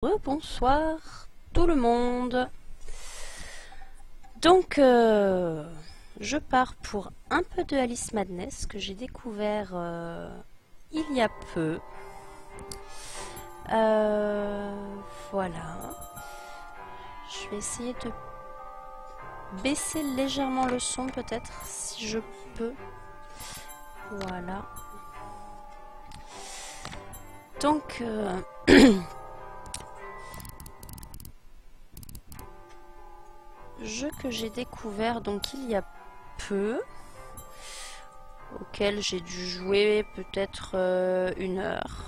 Bonsoir tout le monde. Donc je pars pour un peu de Alice Madness que j'ai découvert il y a peu. Voilà. Je vais essayer de baisser légèrement le son peut-être si je peux. Voilà. Donc jeu que j'ai découvert donc il y a peu, auquel j'ai dû jouer peut-être 1 heure,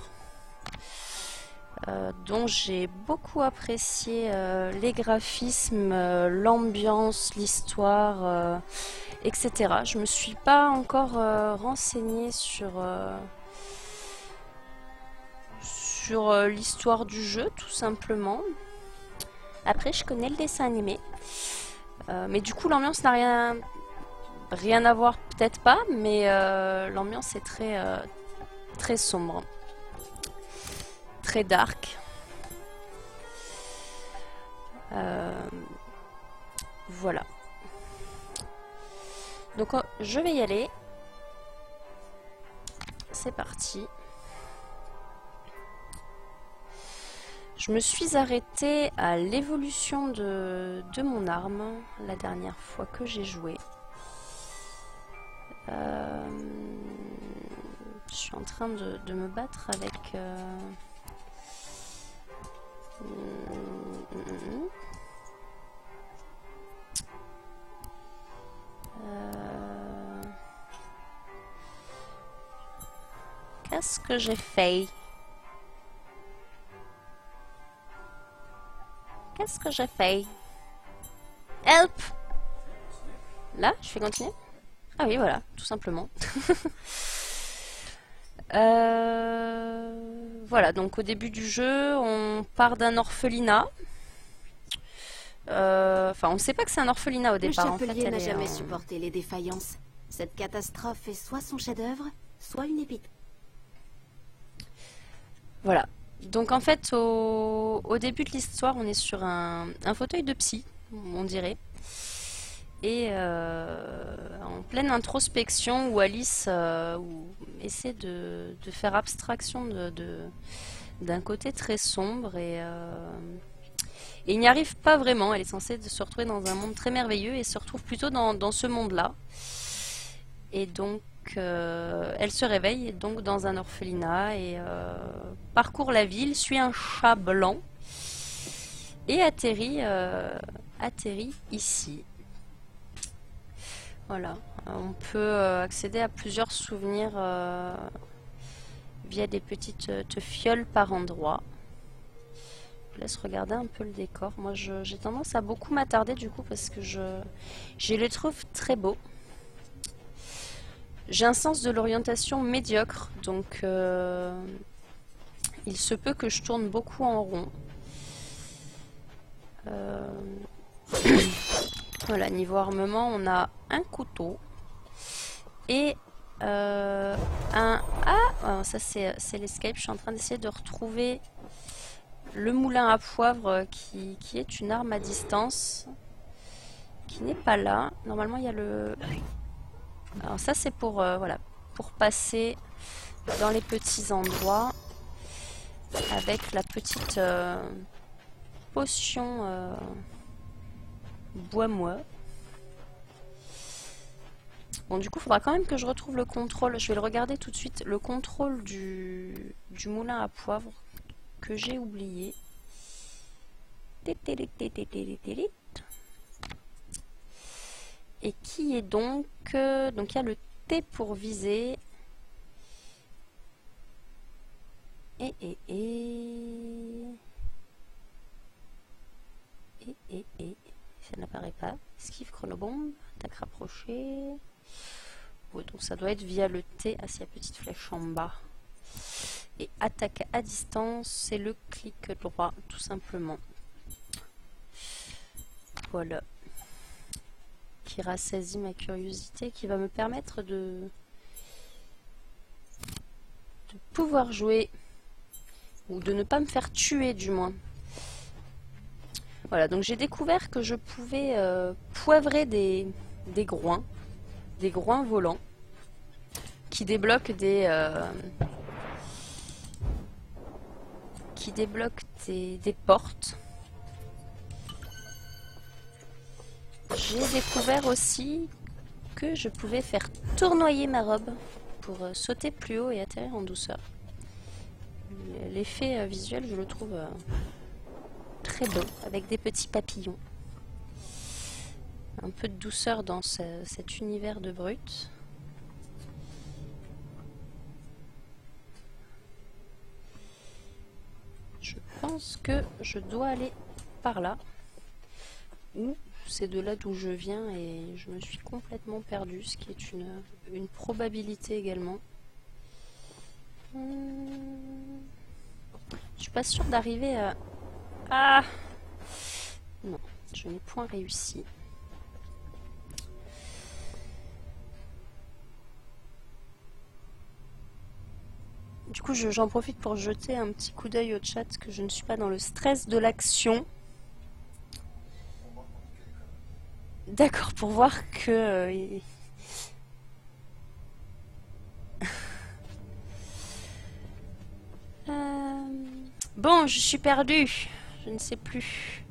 dont j'ai beaucoup apprécié les graphismes, l'ambiance, l'histoire, etc. Je me suis pas encore renseignée sur l'histoire du jeu, tout simplement. Après, je connais le dessin animé. Mais du coup, l'ambiance n'a rien à voir, peut-être pas, mais l'ambiance est très sombre, très dark. Voilà. Donc, je vais y aller. C'est parti. Je me suis arrêtée à l'évolution de mon arme la dernière fois que j'ai joué. Je suis en train de me battre avec... Qu'est-ce que j'ai fait? Qu'est-ce que j'ai fait? Help! Là, je fais continuer? Ah oui, voilà, tout simplement. Voilà, donc au début du jeu, on part d'un orphelinat. Enfin, on ne sait pas que c'est un orphelinat au départ. Le chapelier n'a jamais en... supporté les défaillances. Cette catastrophe est soit son chef-d'œuvre, soit une épître. Voilà. Donc en fait, au début de l'histoire, on est sur un fauteuil de psy, on dirait. Et en pleine introspection où Alice essaie de faire abstraction d'un côté très sombre et il n'y arrive pas vraiment. Elle est censée se retrouver dans un monde très merveilleux et se retrouve plutôt dans ce monde-là. Et donc elle se réveille donc dans un orphelinat et parcourt la ville, suit un chat blanc et atterrit ici. Voilà, on peut accéder à plusieurs souvenirs via des petites fioles par endroits. Je vous laisse regarder un peu le décor. Moi, j'ai tendance à beaucoup m'attarder du coup parce que je les trouve très beaux. J'ai un sens de l'orientation médiocre, donc il se peut que je tourne beaucoup en rond. Voilà, niveau armement, on a un couteau et Ah, ça c'est l'escape. Je suis en train d'essayer de retrouver le moulin à poivre qui est une arme à distance qui n'est pas là. Normalement, il y a le... Alors ça c'est pour, voilà, pour passer dans les petits endroits avec la petite potion bois-moi. Bon, du coup, il faudra quand même que je retrouve le contrôle. Je vais le regarder tout de suite. Le contrôle du moulin à poivre que j'ai oublié. Et qui est donc... donc, il y a le T pour viser. Et... Ça n'apparaît pas. Esquive chronobombe. Attaque rapprochée. Ouais, donc ça doit être via le T. Ah, c'est la petite flèche en bas. Et attaque à distance, c'est le clic droit, tout simplement. Voilà. Qui rassaisit ma curiosité, qui va me permettre de pouvoir jouer. Ou de ne pas me faire tuer, du moins. Voilà, donc j'ai découvert que je pouvais poivrer des groins volants qui débloquent des portes. J'ai découvert aussi que je pouvais faire tournoyer ma robe pour sauter plus haut et atterrir en douceur. L'effet visuel, je le trouve très beau, avec des petits papillons. Un peu de douceur dans cet univers de brut. Je pense que je dois aller par là. Ou c'est de là d'où je viens et je me suis complètement perdue, ce qui est une probabilité également. Je suis pas sûre d'arriver à... Ah! Non, je n'ai point réussi. Du coup, j'en profite pour jeter un petit coup d'œil au chat, que je ne suis pas dans le stress de l'action. D'accord, pour voir que... Bon, je suis perdue. Je ne sais plus.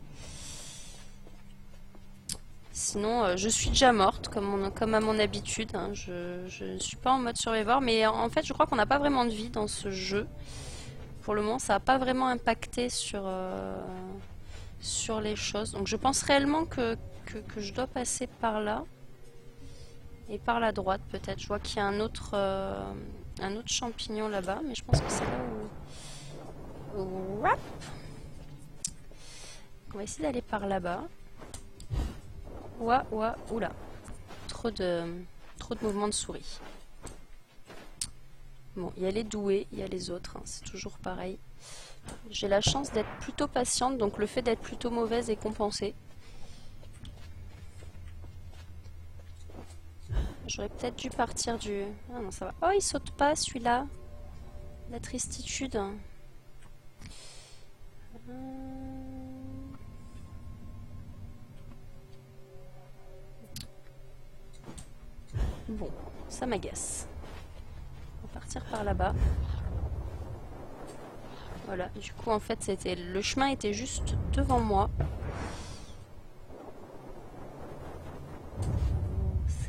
Sinon, je suis déjà morte, comme à mon habitude. Hein. Je ne suis pas en mode survivor, mais en fait, je crois qu'on n'a pas vraiment de vie dans ce jeu. Pour le moment, ça n'a pas vraiment impacté sur les choses. Donc je pense réellement que je dois passer par là. Et par la droite, peut-être. Je vois qu'il y a un autre champignon là-bas, mais je pense que c'est là où... Wrap. On va essayer d'aller par là-bas. Ouah, ouah, oula. Trop de mouvements de souris. Bon, il y a les doués, il y a les autres, hein, c'est toujours pareil. J'ai la chance d'être plutôt patiente, donc le fait d'être plutôt mauvaise est compensé. J'aurais peut-être dû partir du... Ah non, ça va. Oh, il saute pas celui-là. La tristitude. Bon, ça m'agace. On va partir par là-bas. Voilà, du coup en fait le chemin était juste devant moi.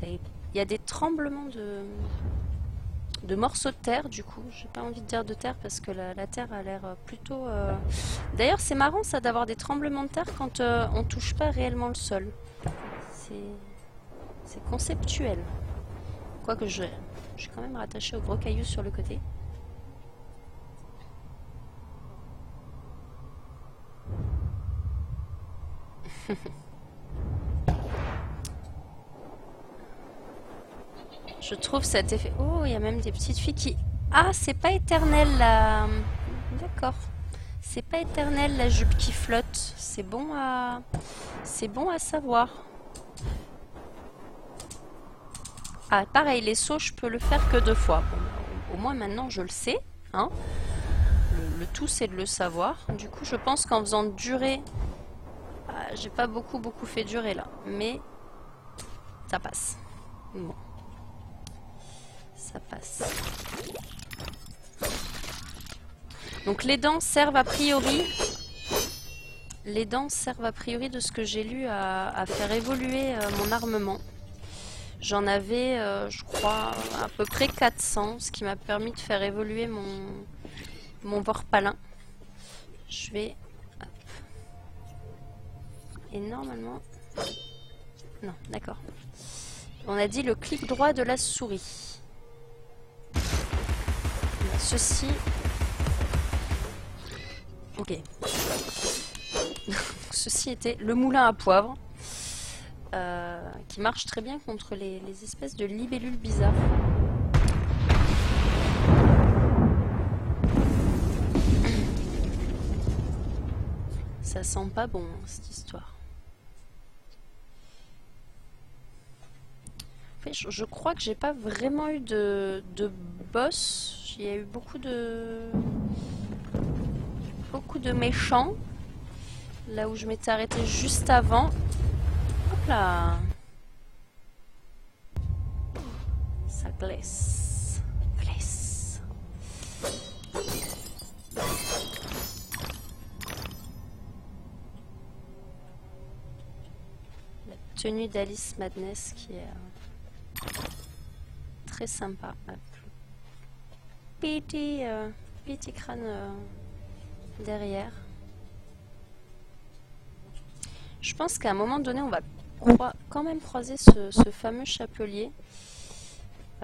Il y a des tremblements de morceaux de terre, du coup. J'ai pas envie de dire de terre parce que la terre a l'air plutôt... D'ailleurs c'est marrant ça d'avoir des tremblements de terre quand on touche pas réellement le sol. C'est conceptuel. Quoique je suis quand même rattachée au gros caillou sur le côté. Je trouve cet effet... Oh, il y a même des petites filles qui... Ah, c'est pas éternel là. D'accord. C'est pas éternel la jupe qui flotte. C'est bon à savoir. Ah, pareil, les sauts, je peux le faire que 2 fois. Bon, au moins maintenant, je le sais. Hein. Le tout, c'est de le savoir. Du coup, je pense qu'en faisant durer... Ah, j'ai pas beaucoup fait durer là. Mais ça passe. Bon. Ça passe. Donc les dents servent a priori... Les dents servent a priori de ce que j'ai lu à faire évoluer mon armement. J'en avais, je crois, à peu près 400, ce qui m'a permis de faire évoluer mon vorpalin. Je vais... Hop. Et normalement... Non, d'accord. On a dit le clic droit de la souris. Ceci... Ok. Ceci était le moulin à poivre. Qui marche très bien contre les espèces de libellules bizarres. Ça sent pas bon, hein, cette histoire. En fait, je crois que j'ai pas vraiment eu de boss. Il y a eu beaucoup de méchants. Là où je m'étais arrêtée juste avant. Hop là. Ça glisse. Glisse. La tenue d'Alice Madness qui est très sympa. Petit crâne derrière. Je pense qu'à un moment donné, on va quand même croiser ce fameux chapelier.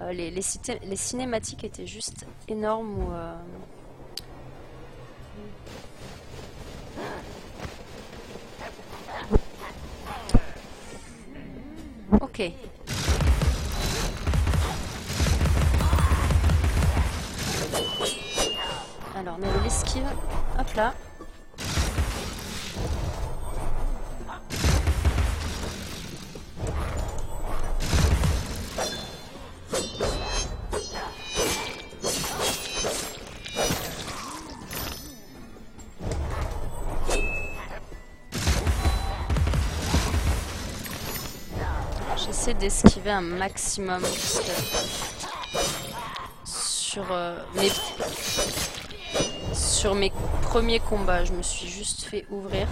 Les cinématiques étaient juste énormes. Ok. Alors, on a l'esquive. Hop là. J'essaie d'esquiver un maximum parce que sur mes premiers combats, je me suis juste fait ouvrir.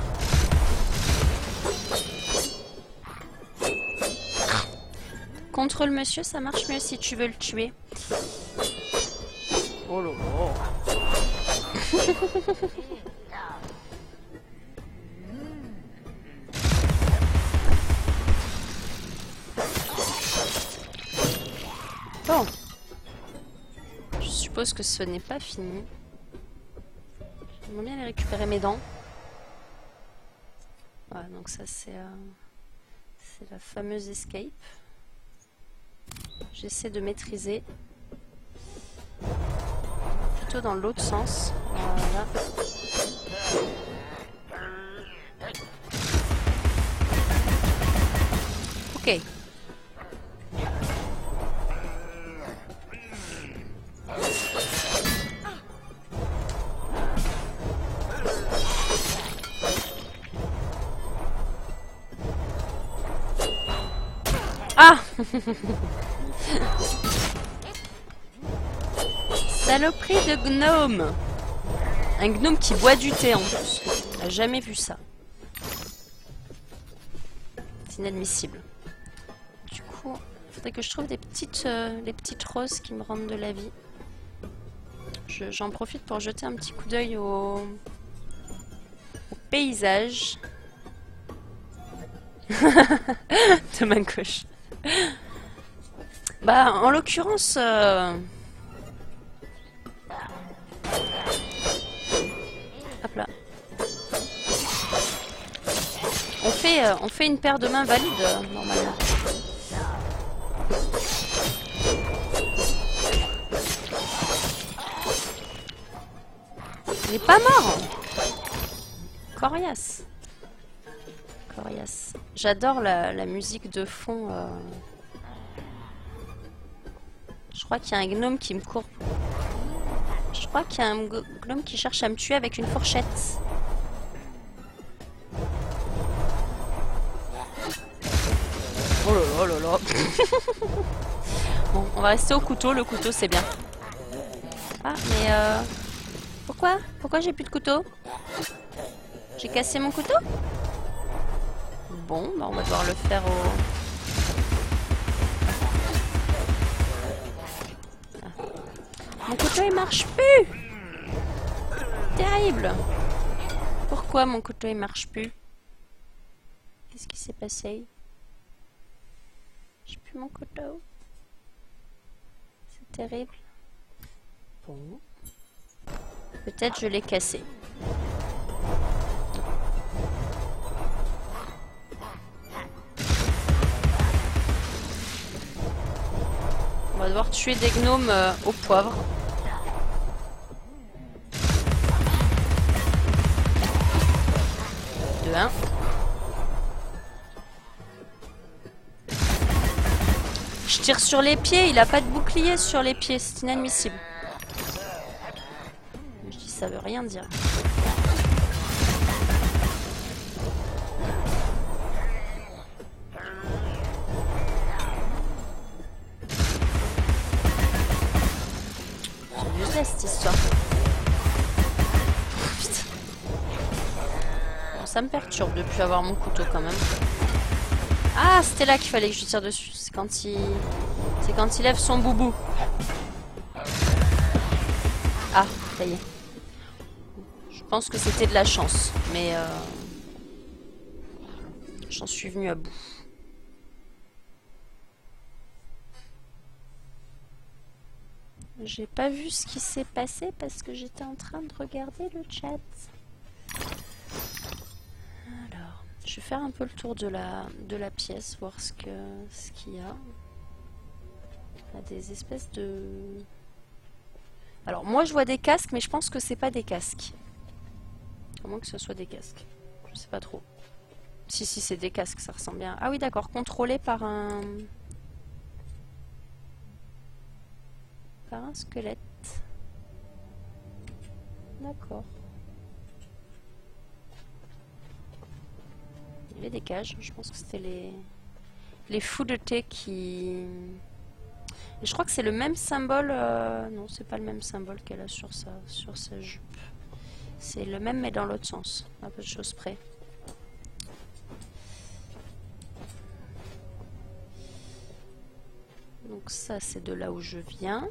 Contrôle monsieur, ça marche mieux si tu veux le tuer. Oh là là. Bon. Je suppose que ce n'est pas fini. J'aimerais bien aller récupérer mes dents. Voilà, donc ça c'est la fameuse escape. J'essaie de maîtriser. Plutôt dans l'autre sens. Voilà. Ok. Ah. Saloperie de gnome. Un gnome qui boit du thé en plus. On n'a jamais vu ça. C'est inadmissible. Du coup, il faudrait que je trouve les petites roses qui me rendent de la vie. J'en profite pour jeter un petit coup d'œil au paysage. De ma gauche. Bah, en l'occurrence... Hop là. On fait une paire de mains valide, normalement. Il est pas mort. Coriace. Coriace. J'adore la musique de fond. Je crois qu'il y a un gnome qui me court. Je crois qu'il y a un gnome qui cherche à me tuer avec une fourchette. Oh là là, oh là là. Bon, on va rester au couteau. Le couteau, c'est bien. Ah, mais pourquoi? Pourquoi j'ai plus de couteau? J'ai cassé mon couteau? Bon, bah on va devoir le faire au... Ah. Mon couteau, il marche plus! Terrible! Pourquoi mon couteau, il marche plus? Qu'est-ce qui s'est passé? J'ai plus mon couteau. C'est terrible. Bon. Peut-être je l'ai cassé. On va devoir tuer des gnomes au poivre. De 1. Je tire sur les pieds, il a pas de bouclier sur les pieds, c'est inadmissible. Je dis ça veut rien dire. Ça me perturbe de plus avoir mon couteau quand même. Ah, c'était là qu'il fallait que je tire dessus. C'est quand il lève son boubou. Ah, ça y est. Je pense que c'était de la chance, mais j'en suis venue à bout. J'ai pas vu ce qui s'est passé parce que j'étais en train de regarder le chat. Alors, je vais faire un peu le tour de la pièce, voir ce qu'il y a. Il y a des espèces de... Alors, moi je vois des casques, mais je pense que c'est pas des casques. À moins que ce soit des casques. Je sais pas trop. Si, c'est des casques, ça ressemble bien. Ah oui, d'accord, contrôlé par un squelette. D'accord. Il y avait des cages, je pense que c'était les fous de thé qui... Et je crois que c'est le même symbole... Non, c'est pas le même symbole qu'elle a sur sa jupe. C'est le même mais dans l'autre sens, un peu de choses près. Donc ça, c'est de là où je viens.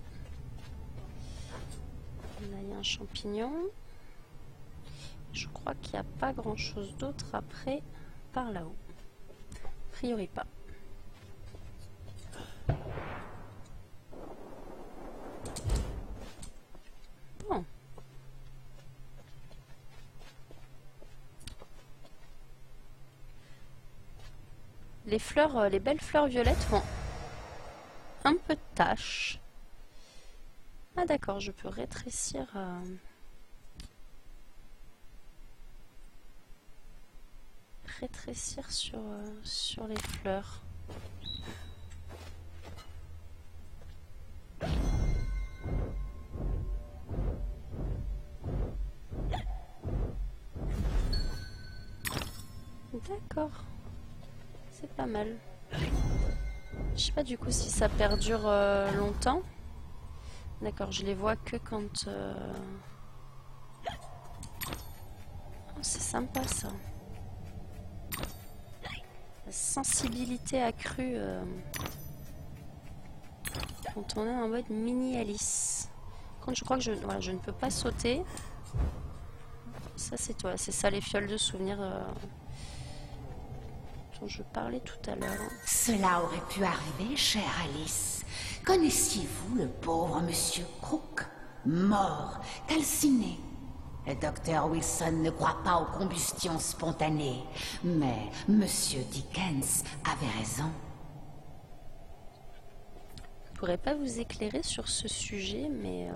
Là, il y a un champignon. Je crois qu'il n'y a pas grand chose d'autre après par là-haut. A priori pas. Bon. Les fleurs, les belles fleurs violettes font un peu de taches. Ah d'accord, je peux rétrécir... rétrécir sur les fleurs. D'accord. C'est pas mal. Je sais pas du coup si ça perdure longtemps. D'accord, je les vois que quand... Oh, c'est sympa ça. La sensibilité accrue quand on est en mode mini Alice. Quand je crois que voilà, je ne peux pas sauter. Ça c'est toi, c'est ça les fioles de souvenirs dont je parlais tout à l'heure. Cela aurait pu arriver, chère Alice. Connaissiez-vous le pauvre monsieur Crook, mort, calciné? Le docteur Wilson ne croit pas aux combustions spontanées, mais monsieur Dickens avait raison. Je ne pourrais pas vous éclairer sur ce sujet, mais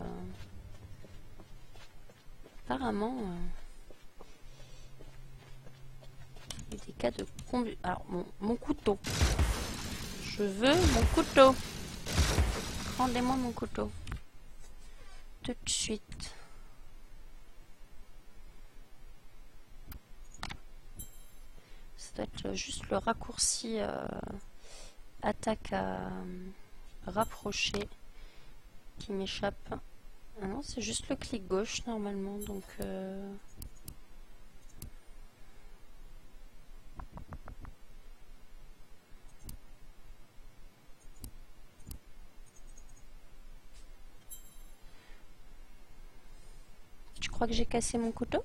apparemment, il y a des cas de combustion. Alors, mon couteau. Je veux mon couteau. Rendez-moi mon couteau. Tout de suite. Ça doit être juste le raccourci attaque à rapprocher qui m'échappe. Ah non, c'est juste le clic gauche normalement, donc... Tu crois que j'ai cassé mon couteau?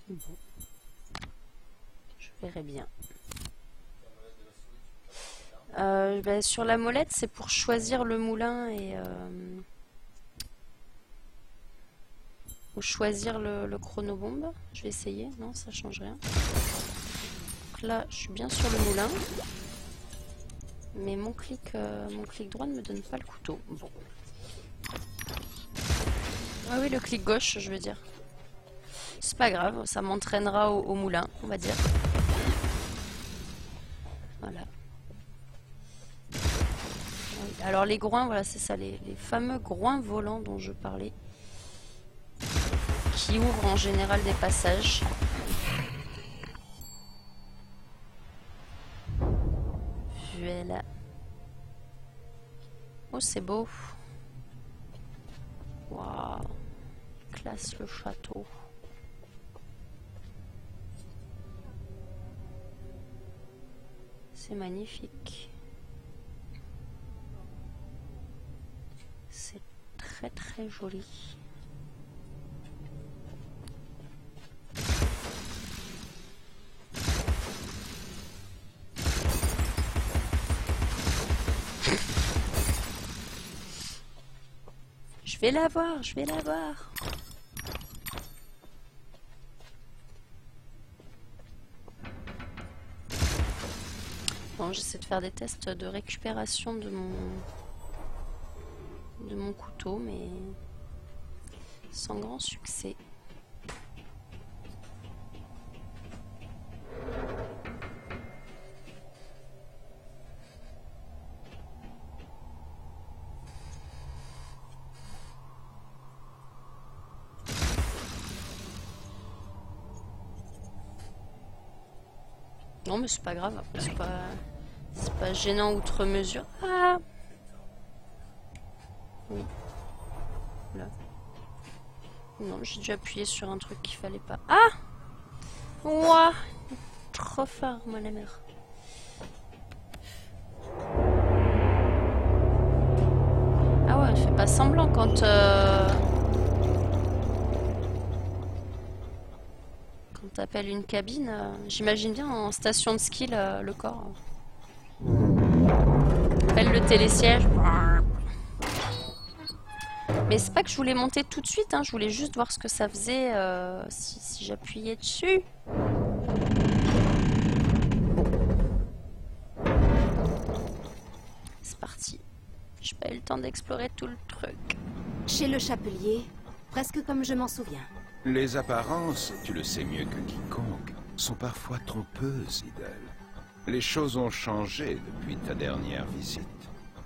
Bon. Je verrai bien. Ben, sur la molette, c'est pour choisir le moulin et... ou choisir le chronobombe. Je vais essayer. Non, ça change rien. Donc là, je suis bien sur le moulin. Mais mon clic droit ne me donne pas le couteau. Bon. Ah oui, le clic gauche, je veux dire. C'est pas grave, ça m'entraînera au moulin, on va dire. Voilà. Alors les groins, voilà, c'est ça, les fameux groins volants dont je parlais. Qui ouvrent en général des passages. Voilà. Oh, c'est beau. Waouh, classe le château. C'est magnifique. C'est très très joli. Je vais la voir, je vais la voir. Bon, j'essaie de faire des tests de récupération de mon couteau, mais sans grand succès. Non, mais c'est pas grave, après c'est pas gênant outre mesure. Ah oui. Là. Non, j'ai dû appuyer sur un truc qu'il fallait pas. Ah ouah, trop fort, moi la mère. Ah ouais, elle fait pas semblant quand t'appelles une cabine. J'imagine bien en station de ski le corps. Appelle le télésiège. Mais c'est pas que je voulais monter tout de suite, hein, je voulais juste voir ce que ça faisait si j'appuyais dessus. C'est parti. J'ai pas eu le temps d'explorer tout le truc. Chez le chapelier, presque comme je m'en souviens. Les apparences, tu le sais mieux que quiconque, sont parfois trompeuses, Idle. Les choses ont changé depuis ta dernière visite.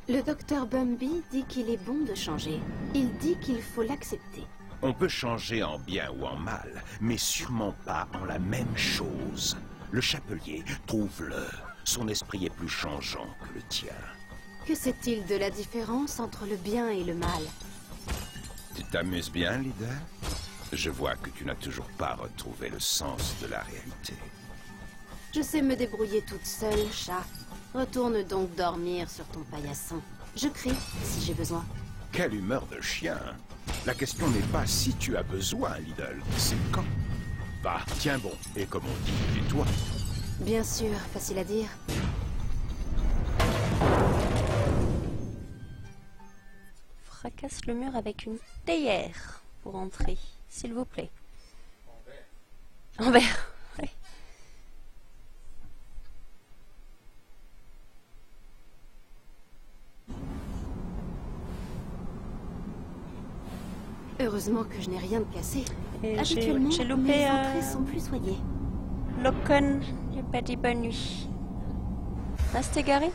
Le docteur Bumby dit qu'il est bon de changer. Il dit qu'il faut l'accepter. On peut changer en bien ou en mal, mais sûrement pas en la même chose. Le chapelier, trouve-le. Son esprit est plus changeant que le tien. Que sait-il de la différence entre le bien et le mal? Tu t'amuses bien, leader? Je vois que tu n'as toujours pas retrouvé le sens de la réalité. Je sais me débrouiller toute seule, chat. Retourne donc dormir sur ton paillasson. Je crie si j'ai besoin. Quelle humeur de chien! La question n'est pas si tu as besoin, Lidl, c'est quand. Bah, tiens bon, et comme on dit, tais-toi. Bien sûr, facile à dire. Fracasse le mur avec une théière pour entrer, s'il vous plaît. En verre. Oui. Heureusement que je n'ai rien de cassé. Et Habituellement, j'ai loupé mes entrées sont plus soignées. Locon, j'ai pas dit bonne nuit. Reste égaré.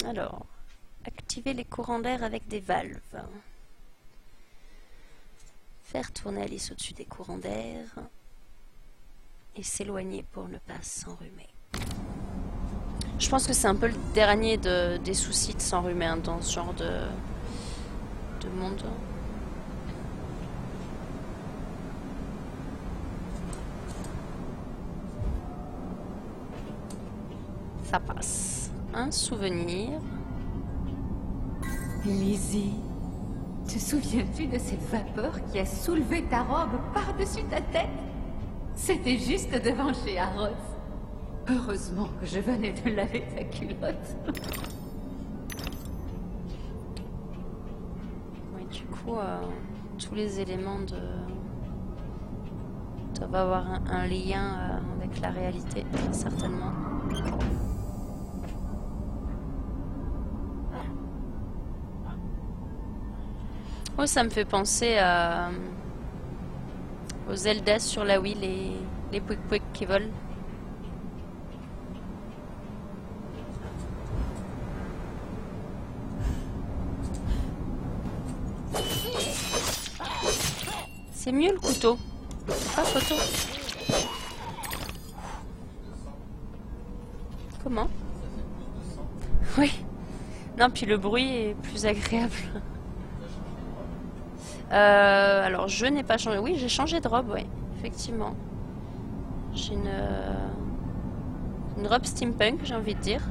Alors, activer les courants d'air avec des valves. Faire tourner Alice au-dessus des courants d'air. Et s'éloigner pour ne pas s'enrhumer. Je pense que c'est un peu le dernier des soucis de s'enrhumer hein, dans ce genre de monde. Ça passe. Un souvenir. Lizzie, te souviens-tu de cette vapeur qui a soulevé ta robe par-dessus ta tête? C'était juste devant chez Harrods. Heureusement que je venais de laver ta culotte. Oui, du coup, tous les éléments doivent avoir un lien avec la réalité, certainement. Oh, ça me fait penser aux Zelda sur la Wii, les Pouic-Pouic qui volent. C'est mieux le couteau. Pas photo. Comment? Oui. Non, puis le bruit est plus agréable. Alors, je n'ai pas changé. Oui, j'ai changé de robe, oui, effectivement. J'ai une robe steampunk, j'ai envie de dire.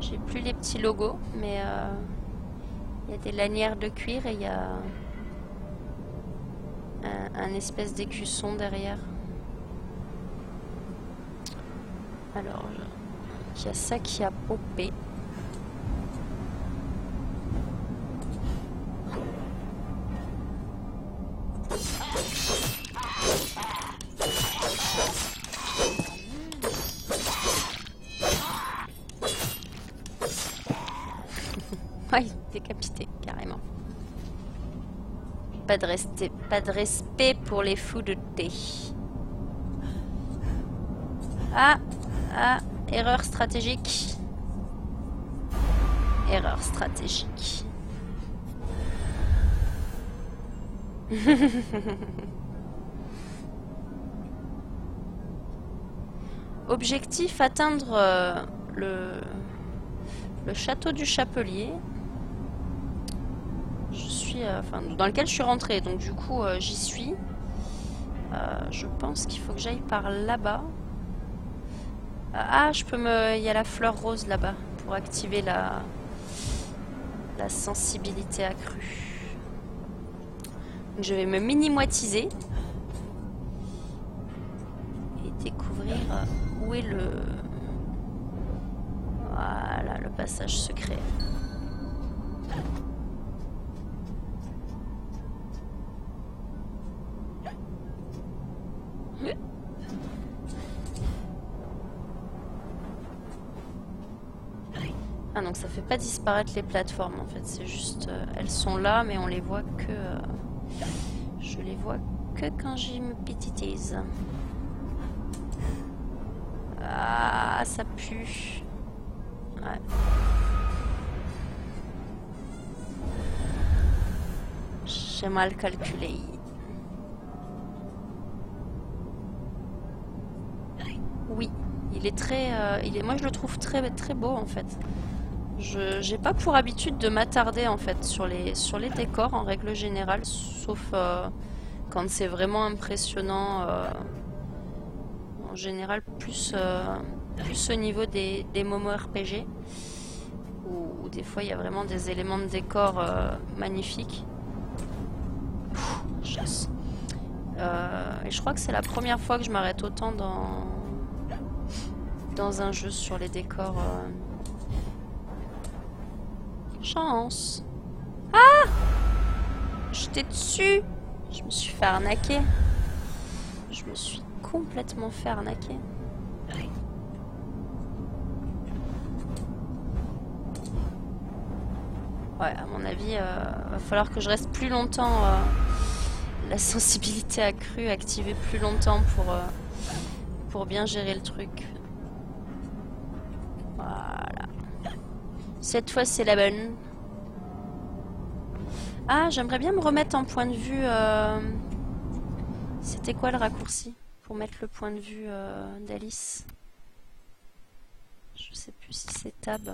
J'ai plus les petits logos, mais il y a des lanières de cuir et il y a un espèce d'écusson derrière. Alors, il y a ça qui a popé. Ouais, décapité, carrément. Pas de respect pour les fous de thé. Ah, erreur stratégique. Erreur stratégique. Objectif, atteindre le château du Chapelier. Je suis, enfin, dans lequel je suis rentrée, donc du coup j'y suis. Je pense qu'il faut que j'aille par là-bas. Ah, il y a la fleur rose là-bas pour activer la sensibilité accrue. Donc, je vais me mini-moitiser et découvrir où est voilà, le passage secret. Ah, donc ça fait pas disparaître les plateformes en fait, c'est juste elles sont là mais on les voit que je les vois que quand j'y me pétitise. Ah, ça pue. Ouais. J'ai mal calculé. Oui, il est très moi je le trouve très très beau en fait. J'ai pas pour habitude de m'attarder en fait sur les décors en règle générale, sauf quand c'est vraiment impressionnant. En général, plus au niveau des Momo RPG, où des fois il y a vraiment des éléments de décor magnifiques. Chasse. Et je crois que c'est la première fois que je m'arrête autant dans un jeu sur les décors. Chance. Ah! J'étais dessus. Je me suis fait arnaquer. Je me suis complètement fait arnaquer. Ouais, à mon avis, va falloir que je reste plus longtemps. La sensibilité accrue, activée plus longtemps pour bien gérer le truc. Voilà. Cette fois, c'est la bonne. Ah, j'aimerais bien me remettre en point de vue. C'était quoi le raccourci pour mettre le point de vue d'Alice? Je sais plus si c'est tab.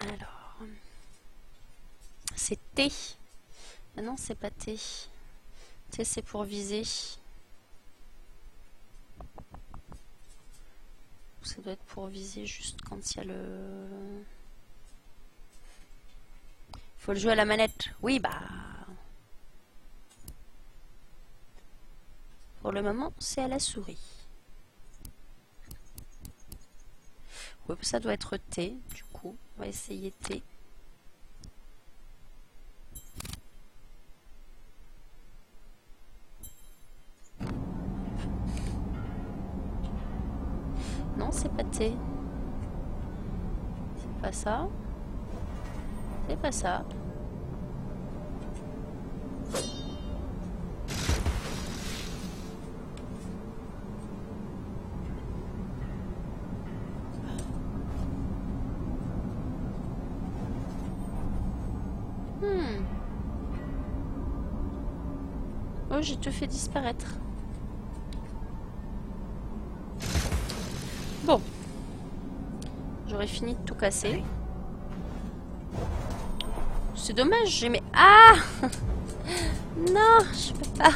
Alors, c'est T. Ah non, c'est pas T. T, c'est pour viser. Ça doit être pour viser juste quand il y a le... Faut le jouer à la manette. Oui, bah... Pour le moment, c'est à la souris. Oui, ça doit être T, du coup. On va essayer T. Non, c'est pas T. C'est pas ça. C'est pas ça. Oh, j'ai te fait disparaître. Bon. J'aurais fini de tout casser. C'est dommage, j'ai mis... Ah non, je peux pas.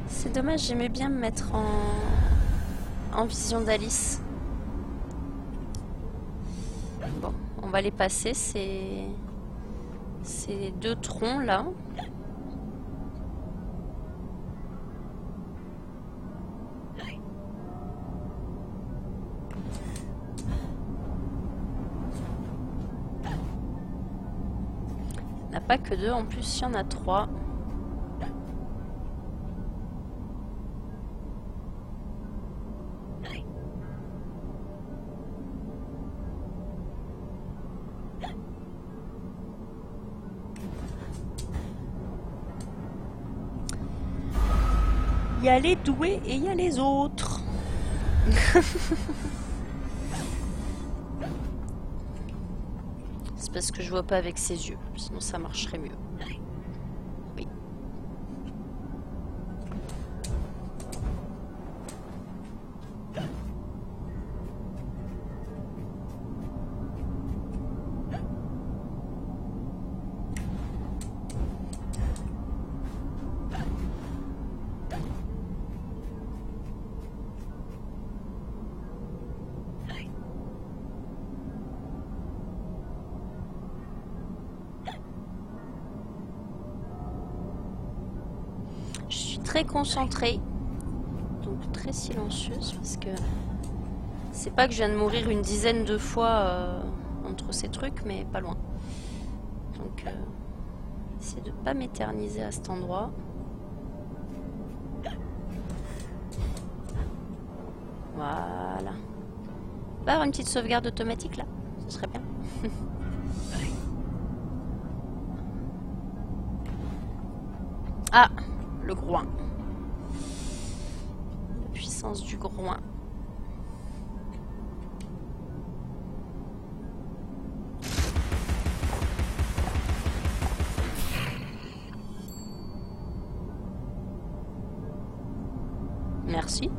C'est dommage, j'aimais bien me mettre en vision d'Alice. Bon, on va les passer, ces deux troncs là. Il n'y en a pas que deux, en plus il y en a trois. Il y a les doués et il y a les autres. C'est parce que je vois pas avec ses yeux, sinon ça marcherait mieux. Oui. Très concentrée, donc très silencieuse, parce que c'est pas que je viens de mourir une dizaine de fois entre ces trucs, mais pas loin. Donc essayer de pas m'éterniser à cet endroit. Voilà. Pas avoir une petite sauvegarde automatique là, ce serait bien. Ah, le groin. La puissance du groin. Merci.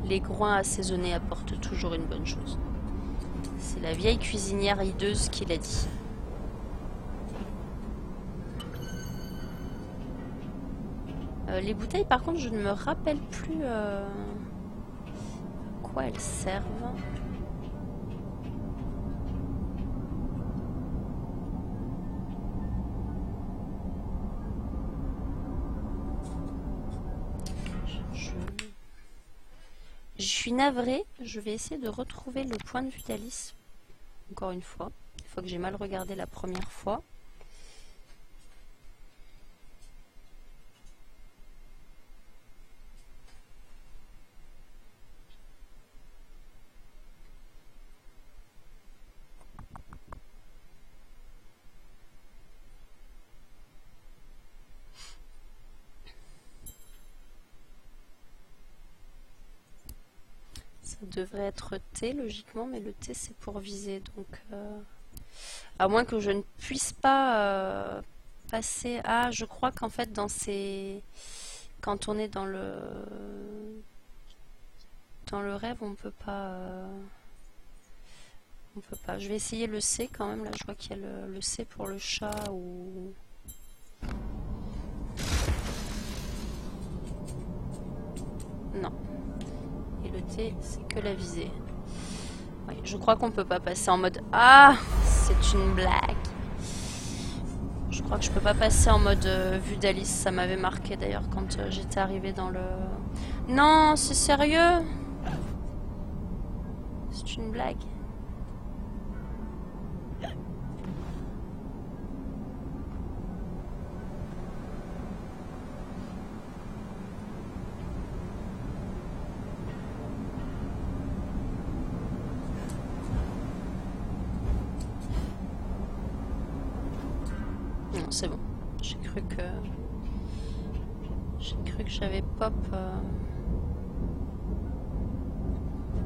Les groins assaisonnés apportent toujours une bonne chose. C'est la vieille cuisinière hideuse qui l'a dit. Les bouteilles, par contre, je ne me rappelle plus à quoi elles servent. Je suis navrée, je vais essayer de retrouver le point de vue d'Alice. Encore une fois. Il faut que j'ai mal regardé la première fois. Ça devrait être T logiquement, mais le T c'est pour viser, donc à moins que je ne puisse pas passer à... Je crois qu'en fait dans ces... Quand on est dans le rêve, on peut pas... On peut pas. Je vais essayer le C quand même, là je vois qu'il y a le C pour le chat ou... Non. Et le T, c'est que la visée. Oui, je crois qu'on peut pas passer en mode... Ah, c'est une blague. Je crois que je peux pas passer en mode vue d'Alice. Ça m'avait marqué d'ailleurs quand j'étais arrivée dans le... Non, c'est sérieux? C'est une blague. Non, c'est bon. J'ai cru que j'avais pop.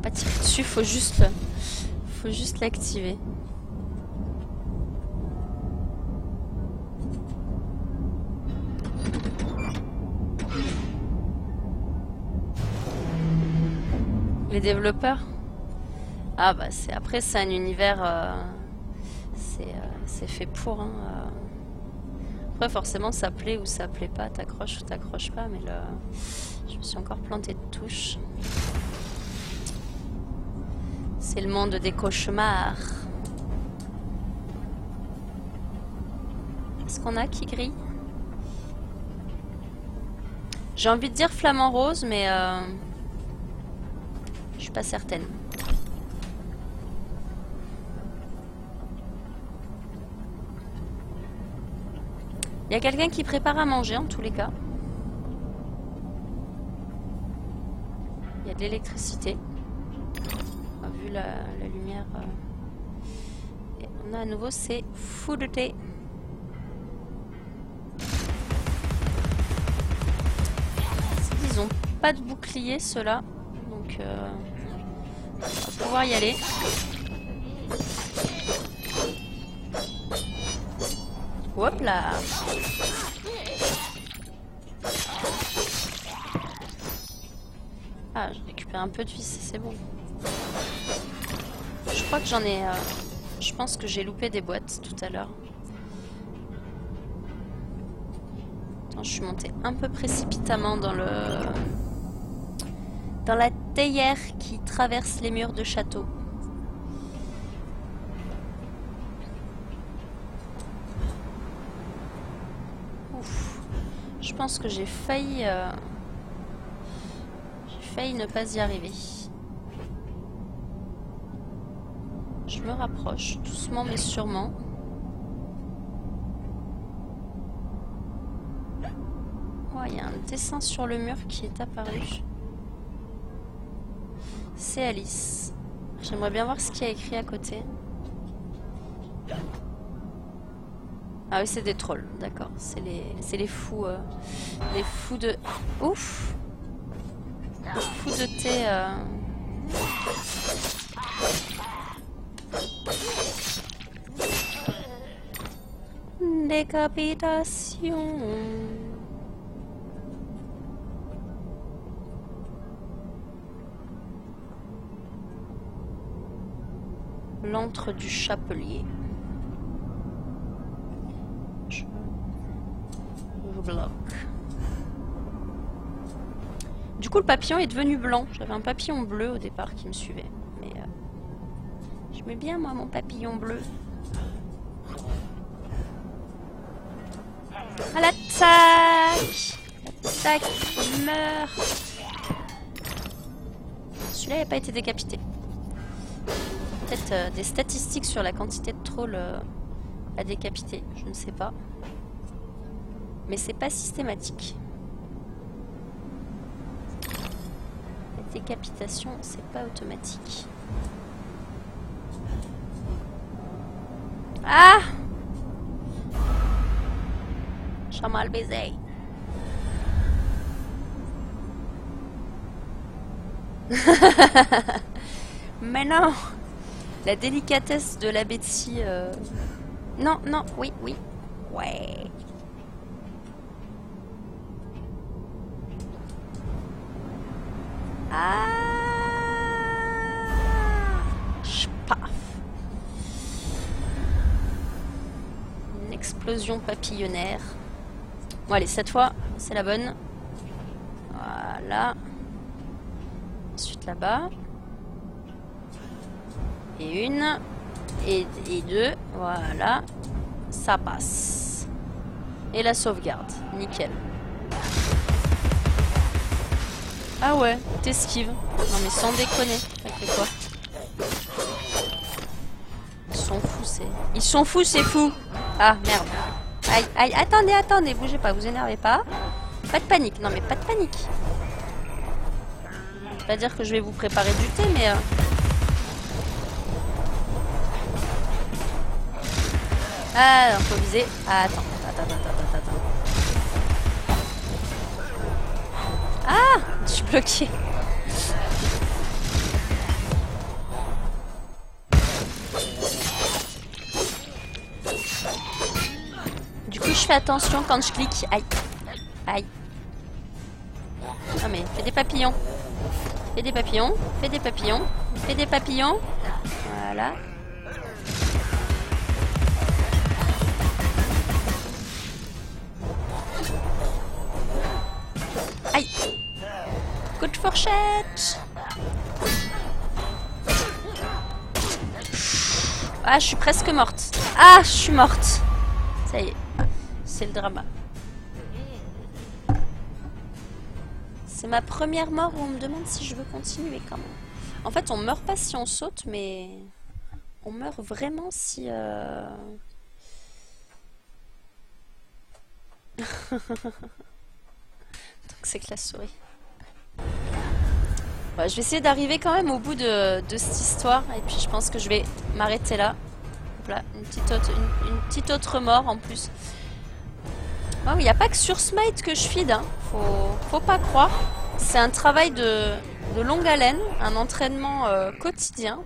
Pas tirer dessus, faut juste l'activer. Les développeurs? Ah bah après c'est un univers... c'est fait pour. Hein, Après forcément ça plaît ou ça plaît pas, t'accroches ou t'accroches pas, mais là je me suis encore plantée de touche. C'est le monde des cauchemars. Est-ce qu'on a qui grille? J'ai envie de dire flamant rose, mais je suis pas certaine. Il y a quelqu'un qui prépare à manger en tous les cas. Il y a de l'électricité. Vu la lumière. Et on a à nouveau ces fous de thé. Ils ont pas de bouclier ceux-là. Donc on va pouvoir y aller. Hop là. Ah, je récupère un peu de vie, c'est bon. Je crois que j'en ai... je pense que j'ai loupé des boîtes tout à l'heure. Attends, je suis montée un peu précipitamment dans la théière qui traverse les murs de château. Ouf. Je pense que j'ai failli ne pas y arriver. Je me rapproche, doucement mais sûrement. Oh, il y a un dessin sur le mur qui est apparu. C'est Alice. J'aimerais bien voir ce qu'il y a écrit à côté. Ah oui, c'est des trolls, d'accord. C'est les fous. Les fous de... Ouf! Les fous de thé... Décapitation. L'antre du chapelier. Je bloque. Du coup, le papillon est devenu blanc. J'avais un papillon bleu au départ qui me suivait. Mais je mets bien, moi, mon papillon bleu. À l'attaque! L'attaque meurt. Celui-là n'a pas été décapité. Peut-être des statistiques sur la quantité de trolls à décapiter, je ne sais pas. Mais c'est pas systématique. La décapitation, c'est pas automatique. Ah! Je suis mal baisé. Mais non! La délicatesse de la Betsy. Non, non, oui, oui. Ouais. Ah! Paf. Une explosion papillonnaire. Bon, allez, cette fois, c'est la bonne. Voilà. Ensuite, là-bas. Et une. Et deux. Voilà. Ça passe. Et la sauvegarde. Nickel. Ah ouais, t'esquives. Non mais sans déconner. Ça fait quoi? Ils sont fous, c'est... Ils sont fous, c'est fou. Ah, merde. Aïe, aïe, attendez, attendez, bougez pas, vous énervez pas. Pas de panique, non mais pas de panique. Je vais pas dire que je vais vous préparer du thé, mais... Ah, on peut viser. Ah, attends. Ah, je suis bloquée. Du coup, je fais attention quand je clique. Aïe. Aïe. Ah mais, fais des papillons. Fais des papillons, fais des papillons, fais des papillons. Voilà. Aïe. Coup de fourchette. Ah, je suis presque morte. Ah, je suis morte. Ça y est. C'est le drama. C'est ma première mort où on me demande si je veux continuer quand même. En fait, on meurt pas si on saute, mais on meurt vraiment si... Donc c'est que la souris. Ouais, je vais essayer d'arriver quand même au bout de cette histoire. Et puis je pense que je vais m'arrêter là. Voilà, une petite autre mort en plus. Oh, il n'y a pas que sur Smite que je feed, hein. Faut pas croire. C'est un travail de longue haleine, un entraînement quotidien.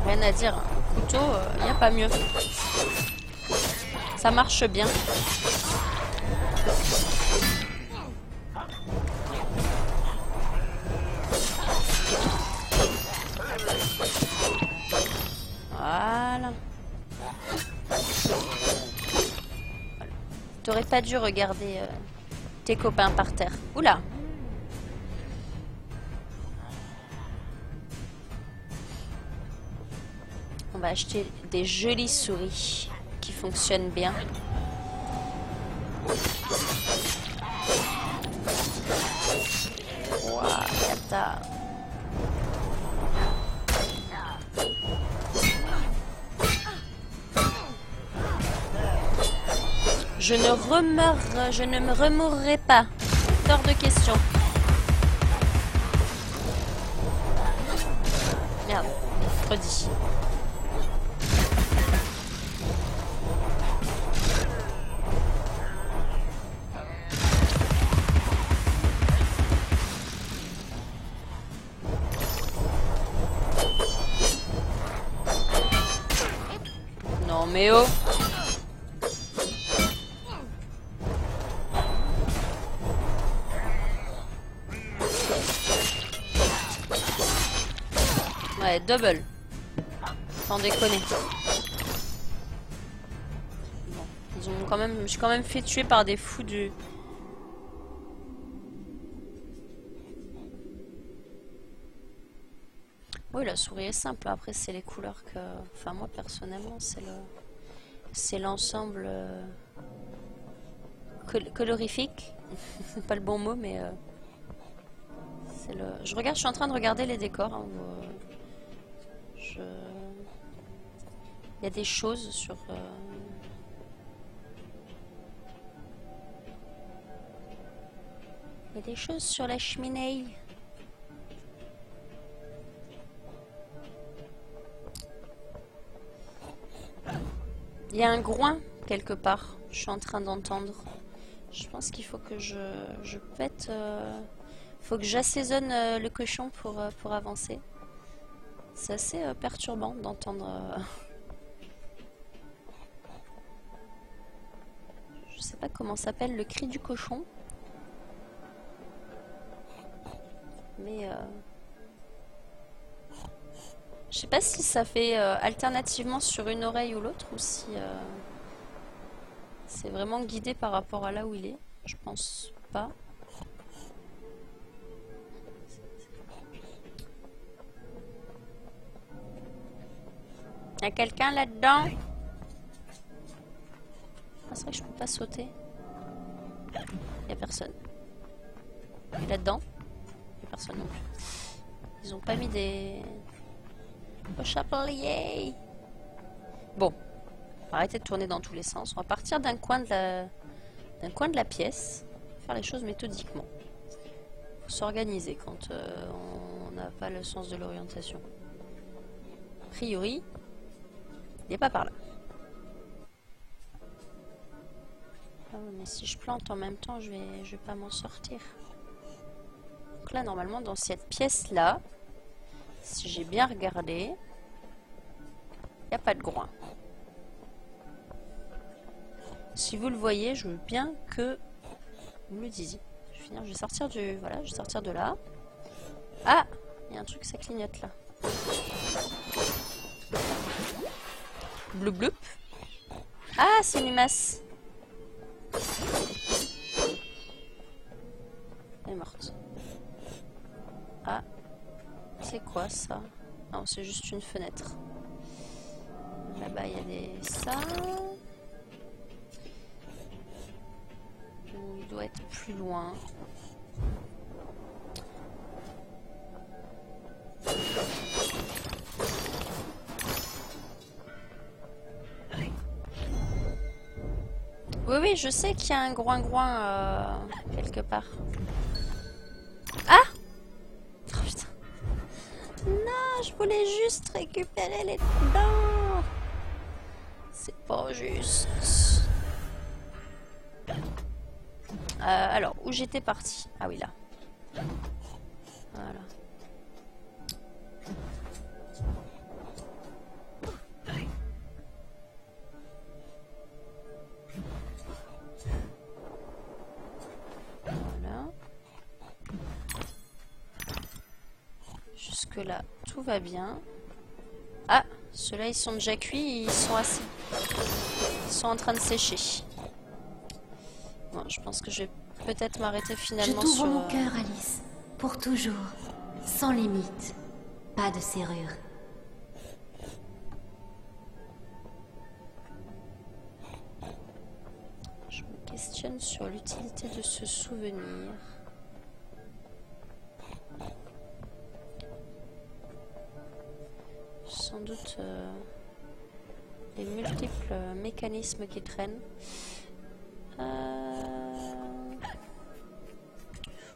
Rien à dire, un couteau, il n'y a pas mieux. Ça marche bien. Voilà. T'aurais pas dû regarder tes copains par terre. Oula! On va acheter des jolies souris qui fonctionnent bien. Waouh, yata. Je ne me remourrai pas. Hors de question. Merde, redis. Non mais oh. Ouais, double. Sans déconner. Bon, ils ont quand même, je me suis quand même fait tuer par des fous du... Oui, la souris est simple. Après, c'est les couleurs que... Enfin, moi, personnellement, c'est l'ensemble colorifique. C'est pas le bon mot, mais... c'est le... Je suis en train de regarder les décors. Hein, où, il y a des choses sur... Il y a des choses sur la cheminée. Il y a un groin quelque part. Je suis en train d'entendre. Je pense qu'il faut que je pète... faut que j'assaisonne le cochon pour avancer. C'est assez perturbant d'entendre... Je sais pas comment s'appelle le cri du cochon. Mais... je sais pas si ça fait alternativement sur une oreille ou l'autre ou si c'est vraiment guidé par rapport à là où il est. Je pense pas. Y a quelqu'un là-dedans? Ah, c'est vrai que je peux pas sauter. Y a personne. Et là-dedans? Y a personne non plus. Ils ont pas mis des... Au chapelier. Bon, on va arrêter de tourner dans tous les sens. On va partir d'un coin de la pièce, faire les choses méthodiquement. Faut s'organiser quand on n'a pas le sens de l'orientation. A priori, il n'est pas par là. Ah, mais si je plante en même temps, je vais pas m'en sortir. Donc là, normalement, dans cette pièce-là, Si j'ai bien regardé, il n'y a pas de groin. Si vous le voyez, je veux bien que vous me le disiez. Je vais sortir du... Voilà, je vais sortir de là. Ah! Il y a un truc, ça clignote là. Bloup bloup. Ah, c'est une limace. Elle est morte. Ah. C'est quoi ça? Non, c'est juste une fenêtre. Là-bas, il y a des... ça. Il doit être plus loin. Oui, oui, je sais qu'il y a un groin-groin quelque part. Ah! Oh putain. Non, je voulais juste récupérer les dents. C'est pas juste. Alors, où j'étais partie? Ah oui, là. Voilà. Voilà. Jusque-là, tout va bien. Ah, ceux-là, ils sont déjà cuits, ils sont assis. Ils sont en train de sécher. Bon, je pense que je vais peut-être m'arrêter finalement Je sur... t'ouvre mon cœur, Alice. Pour toujours. Sans limite. Pas de serrure. Je me questionne sur l'utilité de ce souvenir. Sans doute les multiples mécanismes qui traînent.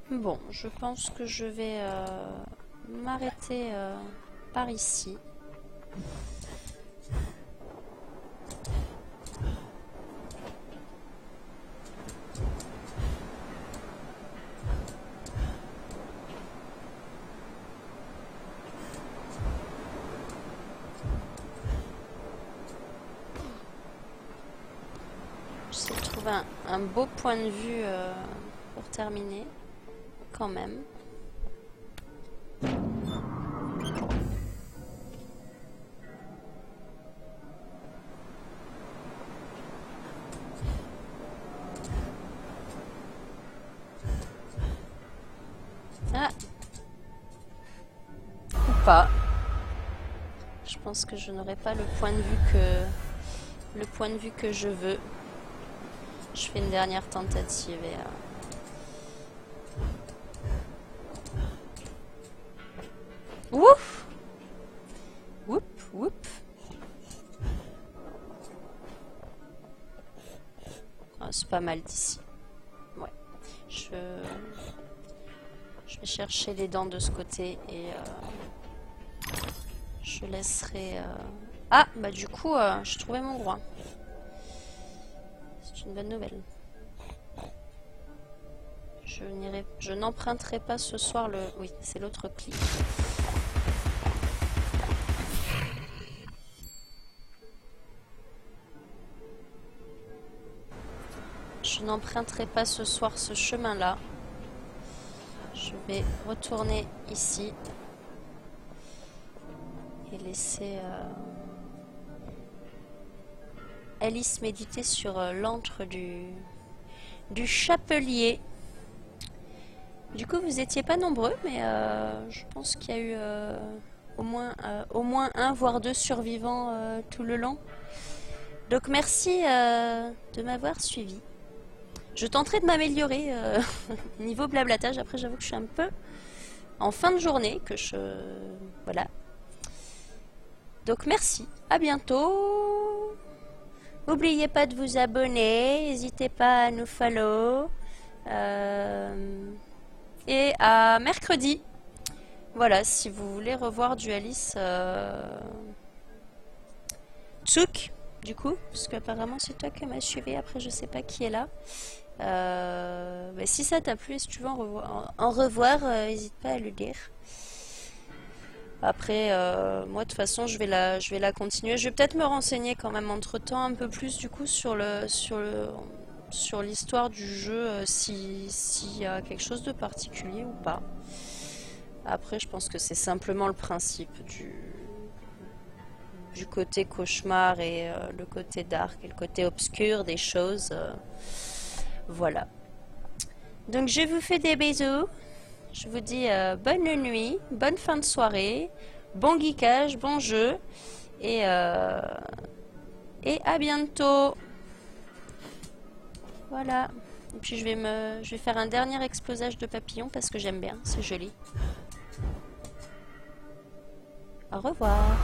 Bon, je pense que je vais m'arrêter par ici. J'essaie de trouver un beau point de vue pour terminer, quand même. Ah! Ou pas. Je pense que je n'aurai pas le point de vue que je veux. Je fais une dernière tentative et... Ouf! Whoop, whoop. Ah, c'est pas mal d'ici. Ouais. Je vais chercher les dents de ce côté et je laisserai... Ah, bah du coup, j'ai trouvé mon groin. C'est une bonne nouvelle. Je n'emprunterai pas ce soir le... Oui, c'est l'autre clip. Je n'emprunterai pas ce soir ce chemin-là. Je vais retourner ici. Et laisser Alice méditer sur l'antre du chapelier. Du coup, vous étiez pas nombreux, mais je pense qu'il y a eu au moins un, voire deux survivants tout le long. Donc merci de m'avoir suivi. Je tenterai de m'améliorer niveau blablatage. Après, j'avoue que je suis un peu en fin de journée, que je... Voilà. Donc merci, à bientôt. N'oubliez pas de vous abonner, n'hésitez pas à nous follow. Et à mercredi. Voilà, si vous voulez revoir du Alice Tsouk, du coup, parce qu'apparemment c'est toi qui m'as suivi, après je sais pas qui est là. Bah, si ça t'a plu et si tu veux en revoir, n'hésite pas à le dire. Après, moi de toute façon, je vais la continuer. Je vais peut-être me renseigner quand même entre-temps un peu plus du coup sur l'histoire du jeu, s'il y a quelque chose de particulier ou pas. Après, je pense que c'est simplement le principe du côté cauchemar et le côté dark et le côté obscur des choses. Voilà. Donc je vous fais des bisous. Je vous dis bonne nuit, bonne fin de soirée, bon geekage, bon jeu et à bientôt. Voilà. Et puis je vais faire un dernier explosage de papillons parce que j'aime bien, c'est joli. Au revoir.